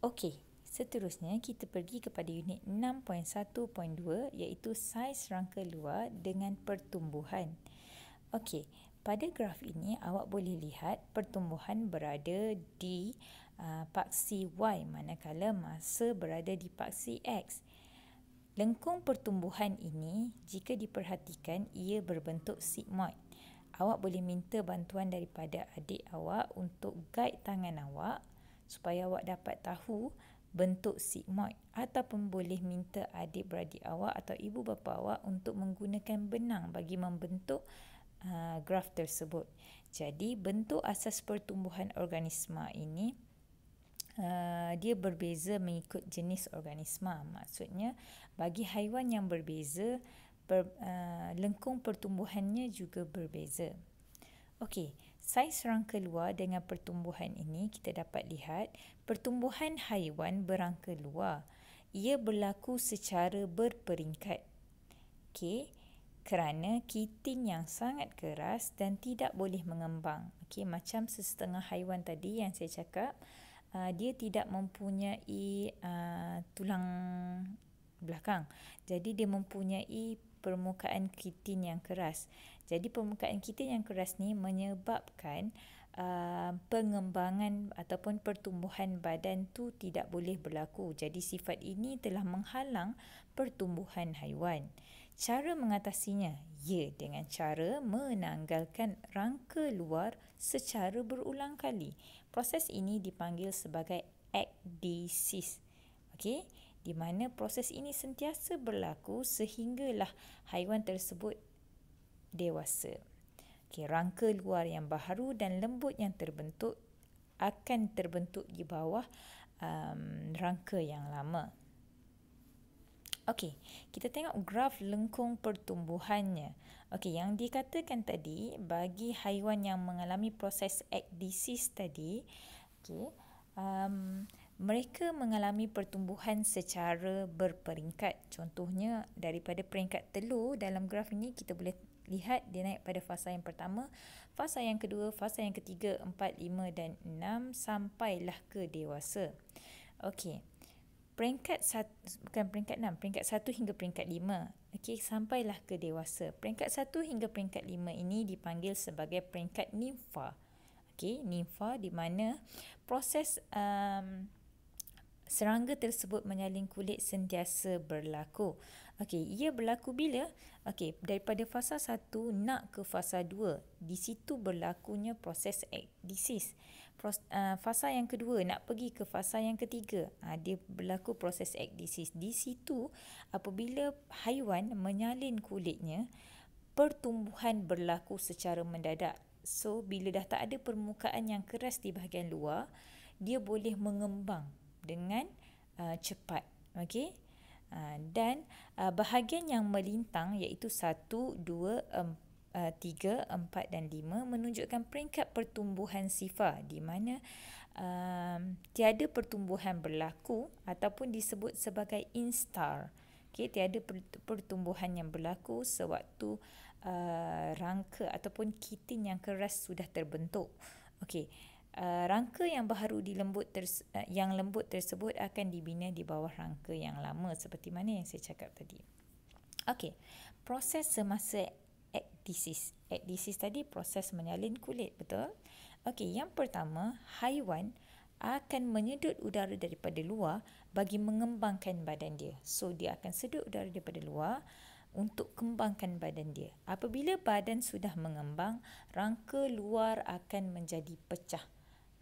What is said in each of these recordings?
Okey, seterusnya kita pergi kepada unit 6.1.2 iaitu saiz rangka luar dengan pertumbuhan. Okey, pada graf ini awak boleh lihat pertumbuhan berada di paksi Y manakala masa berada di paksi X. Lengkung pertumbuhan ini jika diperhatikan ia berbentuk sigmoid. Awak boleh minta bantuan daripada adik awak untuk guide tangan awak supaya awak dapat tahu bentuk sigmoid, ataupun boleh minta adik-beradik awak atau ibu bapa awak untuk menggunakan benang bagi membentuk graf tersebut. Jadi bentuk asas pertumbuhan organisma ini dia berbeza mengikut jenis organisma. Maksudnya bagi haiwan yang berbeza lengkung pertumbuhannya juga berbeza. Okey, saiz rangka luar dengan pertumbuhan ini kita dapat lihat pertumbuhan haiwan berangka luar. Ia berlaku secara berperingkat. Okey, kerana kitin yang sangat keras dan tidak boleh mengembang. Okey, macam sesetengah haiwan tadi yang saya cakap, dia tidak mempunyai tulang belakang. Jadi dia mempunyai permukaan kitin yang keras. Jadi permukaan kitin yang keras ni menyebabkan pengembangan ataupun pertumbuhan badan tu tidak boleh berlaku. Jadi sifat ini telah menghalang pertumbuhan haiwan. Cara mengatasinya, ya dengan cara menanggalkan rangka luar secara berulang kali. Proses ini dipanggil sebagai ekdisis. Okey, di mana proses ini sentiasa berlaku sehinggalah haiwan tersebut dewasa. Okey, rangka luar yang baharu dan lembut yang terbentuk akan terbentuk di bawah rangka yang lama. Okey, kita tengok graf lengkung pertumbuhannya. Okey, yang dikatakan tadi bagi haiwan yang mengalami proses ekdisis tadi, okey, mereka mengalami pertumbuhan secara berperingkat. Contohnya daripada peringkat telur dalam graf ini kita boleh lihat dia naik pada fasa yang pertama, fasa yang kedua, fasa yang ketiga, 4, 5 dan 6 sampailah ke dewasa. Okey. Peringkat 1 hingga peringkat 5. Okey, sampailah ke dewasa. Peringkat 1 hingga peringkat 5 ini dipanggil sebagai peringkat nimfa. Okey, nimfa di mana proses serangga tersebut menyalin kulit sentiasa berlaku. Okey, ia berlaku bila? Okey, daripada fasa 1 nak ke fasa 2. Di situ berlakunya proses ekdisis. Fasa yang kedua nak pergi ke fasa yang ketiga. Dia berlaku proses ekdisis. Di situ apabila haiwan menyalin kulitnya, pertumbuhan berlaku secara mendadak. So, bila dah tak ada permukaan yang keras di bahagian luar, dia boleh mengembang dengan cepat. Okey? Dan bahagian yang melintang iaitu 1, 2, 3, 4 dan 5 menunjukkan peringkat pertumbuhan sifar di mana tiada pertumbuhan berlaku ataupun disebut sebagai instar. Okey, tiada pertumbuhan yang berlaku sewaktu rangka ataupun kitin yang keras sudah terbentuk. Okey, rangka yang baharu yang lembut tersebut akan dibina di bawah rangka yang lama seperti mana yang saya cakap tadi. Okey, proses semasa ekdisis. Ekdisis tadi proses menyalin kulit, betul? Okey, yang pertama, haiwan akan menyedut udara daripada luar bagi mengembangkan badan dia. So, dia akan sedut udara daripada luar untuk kembangkan badan dia. Apabila badan sudah mengembang, rangka luar akan menjadi pecah.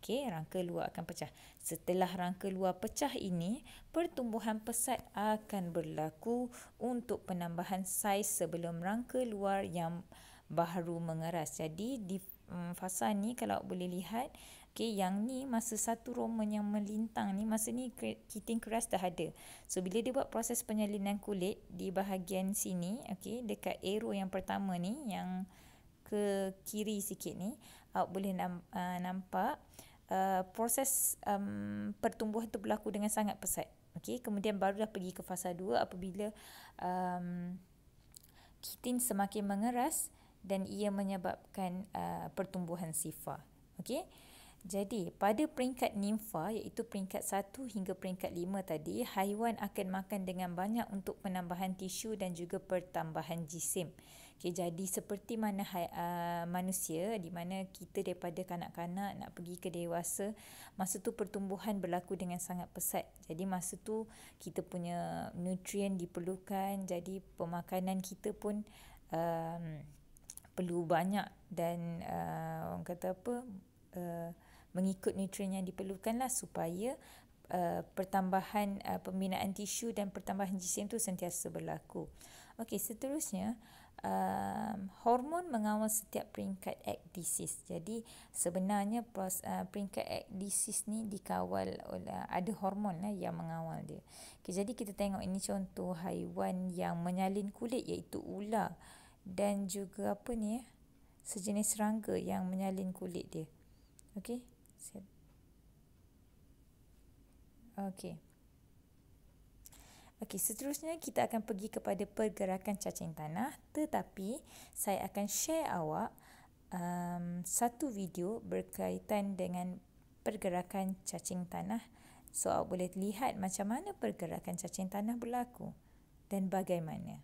Okey, rangka luar akan pecah. Setelah rangka luar pecah ini, pertumbuhan pesat akan berlaku untuk penambahan saiz sebelum rangka luar yang baharu mengeras. Jadi di fasa ni kalau boleh lihat, okey, yang ni masa satu roman yang melintang ni, masa ni kitin keras dah ada. So bila dia buat proses penyalinan kulit di bahagian sini, okey, dekat arrow yang pertama ni, yang ke kiri sikit ni, awak boleh nampak proses pertumbuhan itu berlaku dengan sangat pesat. Okey, kemudian barulah pergi ke fasa 2 apabila kitin semakin mengeras dan ia menyebabkan pertumbuhan sifar. Okey. Jadi, pada peringkat nimfa iaitu peringkat 1 hingga peringkat 5 tadi, haiwan akan makan dengan banyak untuk penambahan tisu dan juga pertambahan jisim. Okay, jadi seperti mana manusia di mana kita daripada kanak-kanak nak pergi ke dewasa, masa tu pertumbuhan berlaku dengan sangat pesat. Jadi masa tu kita punya nutrien diperlukan, jadi pemakanan kita pun perlu banyak dan orang kata apa, mengikut nutrien yang diperlukan lah supaya pertambahan pembinaan tisu dan pertambahan jisim tu sentiasa berlaku. Okey, seterusnya hormon mengawal setiap peringkat ekdisis. Jadi sebenarnya peringkat ekdisis ni dikawal oleh ada hormon lah yang mengawal dia. Okay, jadi kita tengok ini contoh haiwan yang menyalin kulit iaitu ular dan juga apa ni sejenis serangga yang menyalin kulit dia. Okey. Okey. Okey, seterusnya kita akan pergi kepada pergerakan cacing tanah, tetapi saya akan share awak satu video berkaitan dengan pergerakan cacing tanah, so awak boleh lihat macam mana pergerakan cacing tanah berlaku dan bagaimana.